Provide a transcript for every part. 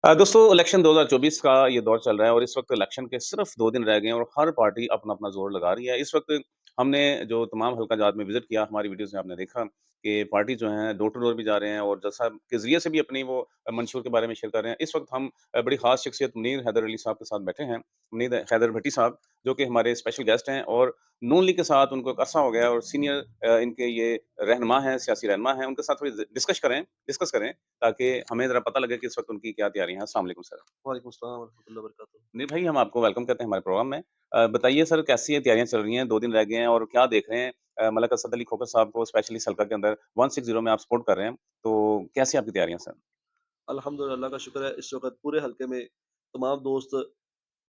दोस्तों इलेक्शन 2024 का ये दौर चल रहा है और इस वक़्त इलेक्शन के सिर्फ़ 2 दिन रह गए हैं और हर पार्टी अपना-अपना ज़ोर लगा रही है। इस वक़्त हमने जो तमाम हल्का जात में विज़िट किया, हमारी वीडियोज़ में आपने देखा कि पार्टी जो है डोर टू डोर भी जा रहे हैं और जलसा के ज़रिए से भी अपनी वो मंशूर के बारे में शेयर कर रहे हैं। इस वक़्त हम बड़ी ख़ास शख्सियत मुनीर हैदर अली साहब के साथ बैठे हैं। मुनीर हैदर भट्टी साहब जो कि हमारे स्पेशल गेस्ट हैं और नून लीग के साथ उनको एक अरसा हो गया है और सीनियर इनके ये रहनुमा हैं, सियासी रहनुमा हैं। उनके साथ थोड़ी डिस्कस करें ताकि हमें ज़रा पता लगे कि इस वक़्त उनकी क्या तैयारियाँ हैं। अस्सलाम वालेकुम सर। वालेकुम अस्सलाम वरहमतुल्लाहि वबरकातुहू। नहीं भाई, हम आपको वेलकम करते हैं हमारे प्रोग्राम में। बताइए सर कैसी ये तैयारियाँ चल रही हैं? 2 दिन रह गए हैं और क्या देख रहे हैं? मलक असद अली खोखर साहब को स्पेशली सल्का के अंदर 160 में आप सपोर्ट कर रहे हैं। तो कैसी आपकी तैयारियाँ सर? अल्हम्दुलिल्लाह अल्लाह का शुक्र है इस वक़्त पूरे हलके में तमाम दोस्त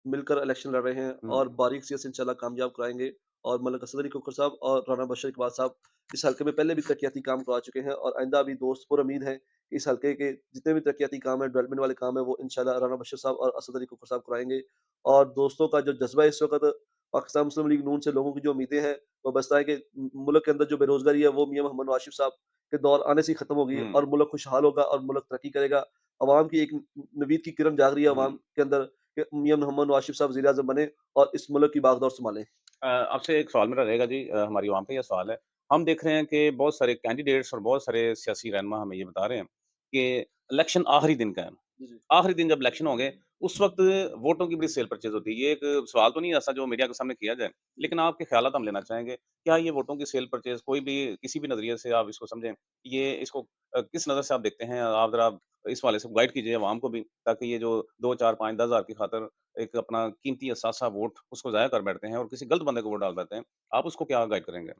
मिलकर इलेक्शन लड़ रहे हैं हुँ, और बारीक से इंशाल्लाह कामयाब कराएँगे और मलिक असद अली कोकर साहब और राना बशीर इकबाल साहब इस हलके में पहले भी तरक्याती काम करवा चुके हैं और आइंदा भी दोस्त पुरउम्मीद हैं कि इस हलके के जितने भी तरक्याती काम हैं, डेवलपमेंट वाले काम हैं, वो इंशाल्लाह राना बशीर साहब और असद अली कोकर साहब कराएँगे। और दोस्तों का जो जज़्बा है इस वक़्त पाकिस्तान मुस्लिम लीग नून से लोगों की जो उम्मीदें हैं, वो बस है कि मुल्क के अंदर जो बेरोज़गारी है, वो मियाँ मोहम्मद नवाज़ शरीफ साहब के दौर आने से ही खत्म होगी हुँ, और मुल्क खुशहाल होगा और मुल्क तरक्की करेगा। अवाम की एक नवीद की किरण जाग रही है अवाम हुँ। के अंदर कि मियाँ मोहम्मद नवाज़ शरीफ साहब वज़ीर-ए-आज़म बने और इस मुल्क की बागडोर सँभालें। आपसे एक सवाल मेरा रहेगा जी हमारी आवाम का ये सवाल है। हम देख रहे हैं कि बहुत सारे कैंडिडेट्स और बहुत सारे सियासी रहनुमा हमें ये बता रहे हैं कि इलेक्शन आखिरी दिन का है। जी, जी। आखिरी दिन जब इलेक्शन होंगे, उस वक़्त वोटों की बड़ी सेल परचेज़ होती है। ये एक सवाल तो नहीं ऐसा जो मीडिया के सामने किया जाए, जी। लेकिन आपके ख़्यालात हम लेना चाहेंगे। क्या ये वोटों की सेल परचेज़ कोई भी किसी भी नज़रिए से आप इसको समझें, ये इसको किस नज़र से आप देखते हैं? आप ज़रा इस हवाले से गाइड कीजिए अवाम को भी, ताकि ये जो 2, 4, 5, 10 हज़ार की खातिर एक अपना कीमती असासा वोट उसको ज़ाया कर बैठते हैं और किसी गलत बंदे को वोट डाल देते हैं। आप उसको क्या गाइड करेंगे?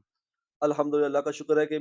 अल्हम्दुलिल्लाह अल्लाह का शुक्र है कि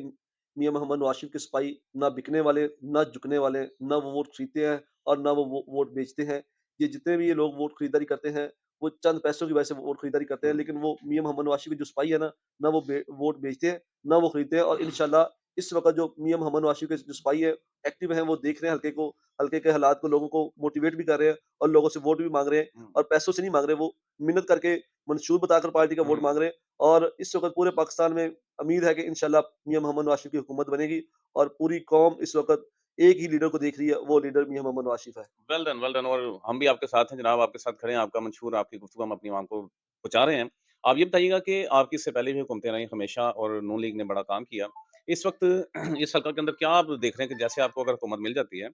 मियाँ मोहम्मद नवाज़ शरीफ के सिपाही ना बिकने वाले, ना झुकने वाले, ना वो वोट खरीदते हैं और ना वो वोट बेचते हैं। ये जितने भी ये लोग वोट खरीदारी करते हैं, वो चंद पैसों की वजह से वोट खरीदारी करते हैं, हुँ, लेकिन वो मियाँ मोहम्मद नवाज़ शरीफ के जो सिपाही है ना वो वोट बेचते हैं, ना वो खरीदते हैं और इंशाल्लाह इस वक़्त जो मियाँ मोहम्मद नवाज़ शरीफ के जो सिपाही हैं, एक्टिव हैं, वो देख रहे हैं हल्के को, हल्के के हालात को, लोगों को मोटिवेट भी कर रहे हैं और लोगों से वोट भी माँग रहे हैं हुँ, और पैसों से नहीं माँग रहे, वो मिन्नत करके, मंशूर बताकर पार्टी का वोट हुँ। माँग रहे हैं और इस वक़्त पूरे पाकिस्तान में उम्मीद है कि इंशाल्लाह मियाँ मोहम्मद नवाज़ शरीफ की हुकूमत बनेगी और पूरी कौम इस वक़्त एक ही लीडर को देख रही है, वो लीडर मियाँ मोहम्मद नवाज़ शरीफ है। वेल डन और हम भी आपके साथ हैं जनाब, आपके साथ खड़े हैं, आपका मंशूर, आपकी गुफ्तगू हम अपनी आवाम को पहुँचा रहे हैं। आप ये बताइएगा कि आपकी इससे पहले भी हुकूमतें रहीं हमेशा और नून लीग ने बड़ा काम किया। इस वक़्त इस हल्का के अंदर क्या आप देख रहे हैं कि जैसे आपको अगर हुकूमत मिल जाती है,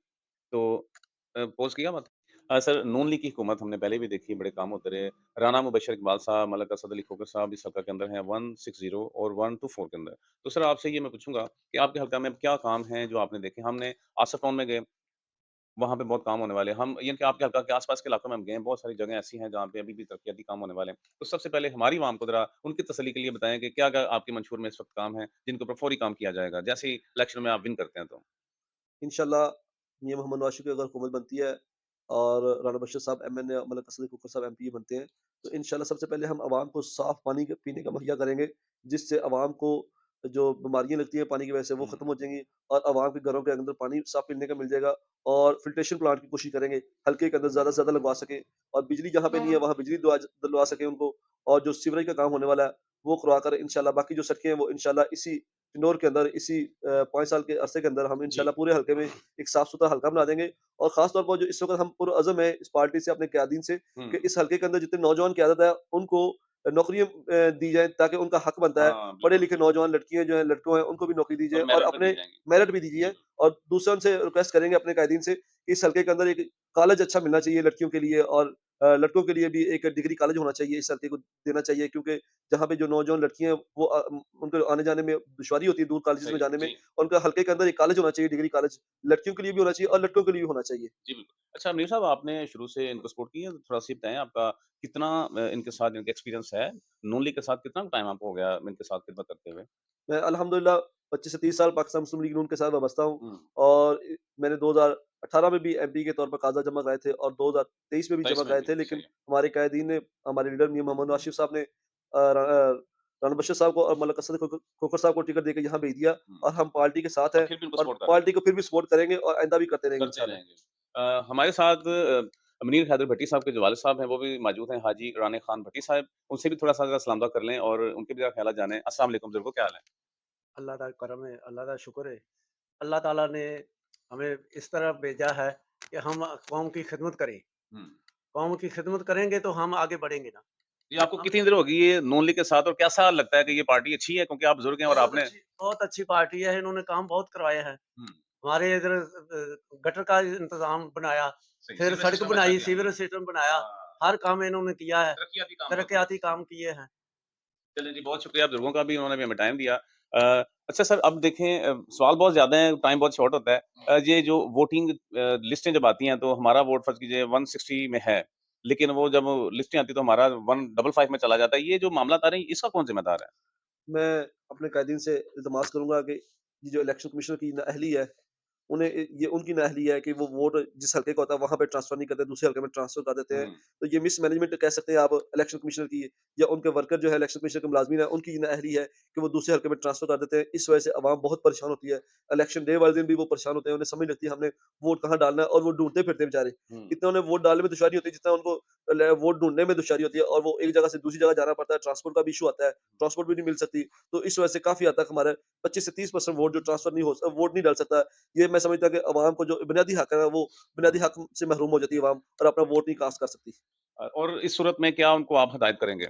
तो पॉज़ किया बात? सर नून लीग की हुकूमत हमने पहले भी देखी है, बड़े काम होते रहे। राना मुबश्शिर इकबाल साहब, मलिक असद अली खोखर साहब इस हल्का के अंदर हैं 160 और 124 के अंदर। तो सर आपसे ये मैं पूछूँगा कि आपके हल्का में अब क्या काम हैं जो आपने देखे? हमने आसफ टाउन में गए, वहाँ पे बहुत काम होने वाले हैं। हम यानी कि आपके हल्का के आस-पास के इलाकों में हम गए हैं, बहुत सारी जगह ऐसी हैं जहाँ पे अभी भी तरक्याती काम होने वाले हैं। तो सबसे पहले हमारी आवाम को ज़रा उनकी तसल्ली के लिए बताएँ कि क्या-क्या आपके मंशूर में इस वक़्त काम है, जिनके ऊपर फौरी काम किया जाएगा, जैसे ही इलेक्शन में आप विन करते हैं तो? इंशाल्लाह मियाँ मोहम्मद नवाज़ शरीफ की अगर हुकूमत बनती है और राना बशीर साहब एमएनए, मलिक असद अली खोखर साहब एमपी बनते हैं, तो इंशाल्लाह सबसे पहले हम अवाम को साफ़ पानी के पीने का मुहैया करेंगे, जिससे अवाम को जो बीमारियाँ लगती हैं पानी की वजह से वो हुँ, खत्म हो जाएँगी और अवाम के घरों के अंदर पानी साफ़ पीने का मिल जाएगा और फ़िल्ट्रेशन प्लांट की कोशिश करेंगे, हल्के के अंदर ज़्यादा से ज़्यादा लगवा सकें और बिजली जहाँ पे नहीं है, वहाँ बिजली दिलवा सकें उनको और जो सीवरेज का काम होने वाला है, वो करवा कर इंशाल्लाह बाकी जो सड़कें हैं, वो इंशाल्लाह इसी इंदौर के अंदर इसी 5 साल के अरसे के अंदर हम जी। इंशाल्लाह पूरे हल्के में एक साफ-सुथरा हल्का बना देंगे और ख़ास तौर पर जो इस वक़्त हम पुरअज़म हैं इस पार्टी से, अपने क़यादीन से कि हुँ। इस हल्के के अंदर जितने नौजवान क़यादत है, उनको नौकरियाँ दी जाएँ ताकि उनका हक बनता है। हाँ, बिल्कुल, पढ़े-लिखे बिल्कुल। नौजवान लड़कियाँ जो हैं, लड़कों हैं, उनको भी नौकरी दी और जाए और मेरिट पे दी अपने जाएँगी। मेरिट भी दीजिए जी, बिल्कुल। और दूसरों से रिक्वेस्ट करेंगे अपने क़ायदीन से कि इस हल्के के अंदर एक कॉलेज अच्छा मिलना चाहिए लड़कियों के लिए और लड़कों के लिए भी एक डिग्री कॉलेज होना चाहिए, इस हल्के को देना चाहिए क्योंकि जहाँ पे जो नौजवान लड़कियाँ हैं, वो उनको आने-जाने में दुश्वारी होती है दूर कॉलेजेस में सही है। जाने में। जी। उनका हल्के के अंदर एक कॉलेज होना चाहिए, डिग्री कॉलेज, लड़कियों के लिए भी होना चाहिए और लड़कों के लिए भी होना चाहिए। जी, बिल्कुल। अच्छा अमीर साहब आपने शुरू से इनको सपोर्ट किया है, थोड़ा-सा ये बताएँ आपका कितना इनके साथ इनका एक्सपीरियंस है? नून लीग के साथ कितना टाइम आपको हो गया इनके साथ खिदमत करते हुए? मैं अल्हम्दुलिल्लाह 25 से 30 साल पाकिस्तान मुस्लिम लीग नून के साथ वाबस्ता हूँ हुँ, और मैंने 2018 में भी एमपी के तौर पर काज़ा जमा कराए थे और 2023 में भी जमा 23 में कराए भी, थे, सही लेकिन है। हमारे कायदीन ने, हमारे लीडर मियाँ मोहम्मद नवाज़ शरीफ साहब ने राना बशीर साहब को और मलिक असद खोखर साहब को टिकट देके यहाँ भेज दिया हुँ, और हम पार्टी के साथ और हैं फिर भी उनको और सपोर्ट कर रहे हैं। पार्टी को फिर भी सपोर्ट करेंगे और आइंदा भी करते रहेंगे करते इंशाल्लाह। रहेंगे। हमारे साथ मुनीर हैदर भट्टी साहब के जो वालिद साहब हैं, वो भी मौजूद हैं, हाजी राणे खान भट्टी साहब। उनसे भी थोड़ा-सा ज़रा सलाम दुआ कर लें और उनके भी ज़रा ख़्यालात जानें। अस्सलाम वालेकुम बुज़ुर्गों, क्या हाल है? अल्लाह का करम है, अल्लाह का शुक्र है। अल्लाह ताला ने हमें इस तरह भेजा है कि हम कौम की खिदमत करें। हुँ। कौम की खिदमत करेंगे तो हम आगे बढ़ेंगे ना। ये आपको हम कितनी देर हो गई ये नून लीग के साथ और कैसा लगता है कि ये पार्टी अच्छी है क्योंकि आप बुज़ुर्ग हैं और आपने बहुत अच्छी पार्टी है, इन्होंने काम बहुत करवाए हैं। हुँ, हमारे इधर गटर का इंतज़ाम बनाया, सही फिर सीवरेज सड़क सिस्टम अच्छा बनाई, किया इन्होंने। सीवरेज सिस्टम बनाया, हाँ, हर काम इन्होंने किया है, तरक्कियाती काम बहुत किया। तरक्याती काम किए हैं। चलिए जी, बहुत शुक्रिया बुजुर्गों का भी उन्होंने भी हमें टाइम दिया। अच्छा सर अब देखें सवाल बहुत ज़्यादा है, टाइम बहुत शॉर्ट होता है। ये जो वोटिंग लिस्टें जब आती हैं तो हमारा वोट फ़र्ज़ कीजिए 160 में है, लेकिन वो जब लिस्टें आती हैं तो हमारा 155 में चला जाता है। ये जो मामलात आ रहे हैं इसका कौन ज़िम्मेदार है? मैं अपने कायदीन से इल्तमास करूँगा कि ये जो इलेक्शन कमीशन की नाअहली है, उन्हें ये उनकी नाअहली है कि वो वोट जिस हल्के का होता है वहाँ पे ट्रांसफ़र नहीं करते, दूसरे हल्के में ट्रांसफ़र कर देते हैं। हुँ, तो ये मिसमैनेजमेंट कह सकते हैं आप इलेक्शन कमिश्नर की या उनके वर्कर जो है इलेक्शन कमीशन के मुलाज़मीन हैं, उनकी ये नाअहली है कि वो दूसरे हल्के में ट्रांसफ़र कर देते हैं। इस वजह से अवाम बहुत परेशान होती है। इलेक्शन डे वाले दिन भी वो परेशान होते हैं, उन्हें समझ नहीं लगती हमने वोट कहाँ डालना है और वो ढूँढते फिरते हैं बेचारे। हुँ। इतना उन्हें वोट डालने में दुशारी होती है जितना उनको वोट ढूँढने में दुशारी होती है और वो एक जगह से दूसरी जगह जाना पड़ता है, ट्रांसपोर्ट का भी इश्यू आता है, ट्रांसपोर्ट भी नहीं मिल सकती। तो इस वजह से काफ़ी हद तक हमारे 25 से 30% वोट जो ट्रांसफ़र नहीं हो वोट नहीं डाल सकता। ये मैं समझता हूँ कि अवाम को जो बुनियादी हक है वो बुनियादी हक से महरूम हो जाती है अवाम और अपना वोट नहीं कास्ट कर सकती। और इस सूरत में क्या उनको आप हिदायत करेंगे?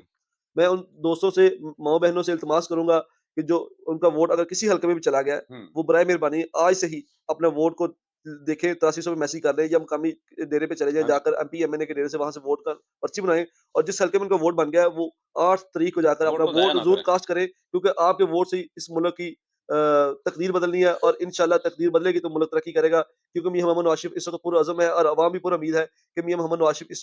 मैं उन दोस्तों से माँ-बहनों से इल्तमास करूँगा कि जो उनका वोट अगर किसी हल्के में भी चला गया है, हुँ, वो बराए मेहरबानी आज से ही अपने वोट को देखें, तहसील में मैसेज कर दें या मकामी डेरे पे चले जाएँ, हाँ जी। जाकर एमपी, एमएनए के डेरे से वहाँ से वोट का पर्ची बनाएँ और जिस हल्के में उनका वोट बन गया है, वो 8 तारीख को जाकर वोट अपना को ज़ाया वोट ना ज़रूर करें। कास्ट करें क्योंकि आपके वोट से ही इस मुल्क की तकदीर बदलनी है और इंशाल्लाह तकदीर बदलेगी तो मुल्क तरक्की करेगा क्योंकि मियाँ मोहम्मद नवाज़ शरीफ इस वक़्त पुरअज़म है और अवाम भी पूरा उम्मीद है कि मियाँ मोहम्मद नवाज़ शरीफ इस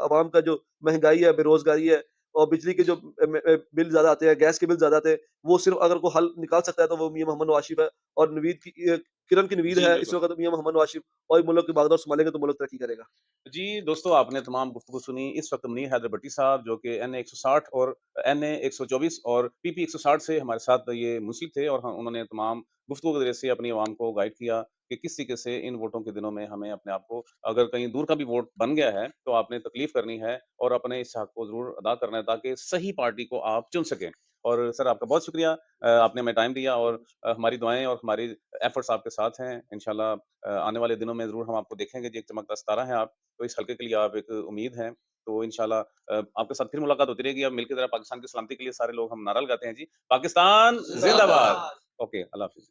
अवाम का जो महँगाई है, बेरोज़गारी है और बिजली के जो बिल ज़्यादा आते हैं, गैस के बिल ज़्यादा आते हैं, वो सिर्फ़ अगर कोई हल निकाल सकता है तो वो मियाँ मोहम्मद नवाज़ शरीफ है और किरण की नवीद जी, है, इस बिल्कुल। वक़्त मियाँ मोहम्मद नवाज़ शरीफ और मुल्क की बागडोर सँभालेंगे तो मुल्क तरक्की करेगा। जी, दोस्तों आपने तमाम गुफ्तगू सुनी। इस वक़्त मुनीर हैदर भट्टी साहब जो कि एनए 160 और एनए 124 और पीपी 160 से हमारे साथ ये मुंसलिक थे और ह उन्होंने तमाम गुफ्तगू के ज़रिए से अपनी आवाम को गाइड किया कि किस तरीके से इन वोटों के दिनों में हमें अपने आप को अगर कहीं दूर का भी वोट बन गया है, तो आपने तकलीफ़ करनी है और अपने इस हक़ को ज़रूर अदा करना है ताकि सही पार्टी को आप चुन सकें। और सर आपका बहुत शुक्रिया आपने हमें टाइम दिया और हमारी दुआएँ और हमारी एफ़र्ट्स आपके साथ हैं। इंशाअल्लाह आने वाले दिनों में ज़रूर हम आपको देखेंगे जी, एक चमकता सितारा हैं आप। तो इस हल्के के लिए आप एक उम्मीद हैं। तो इंशाल्लाह आपके साथ फिर मुलाकात होती रहेगी। अब मिलके ज़रा पाकिस्तान की सलामती के लिए सारे लोग हम नारा लगाते हैं जी, पाकिस्तान ज़िंदाबाद। ज़िंदाबाद। ओके, अल्लाह हाफ़िज़।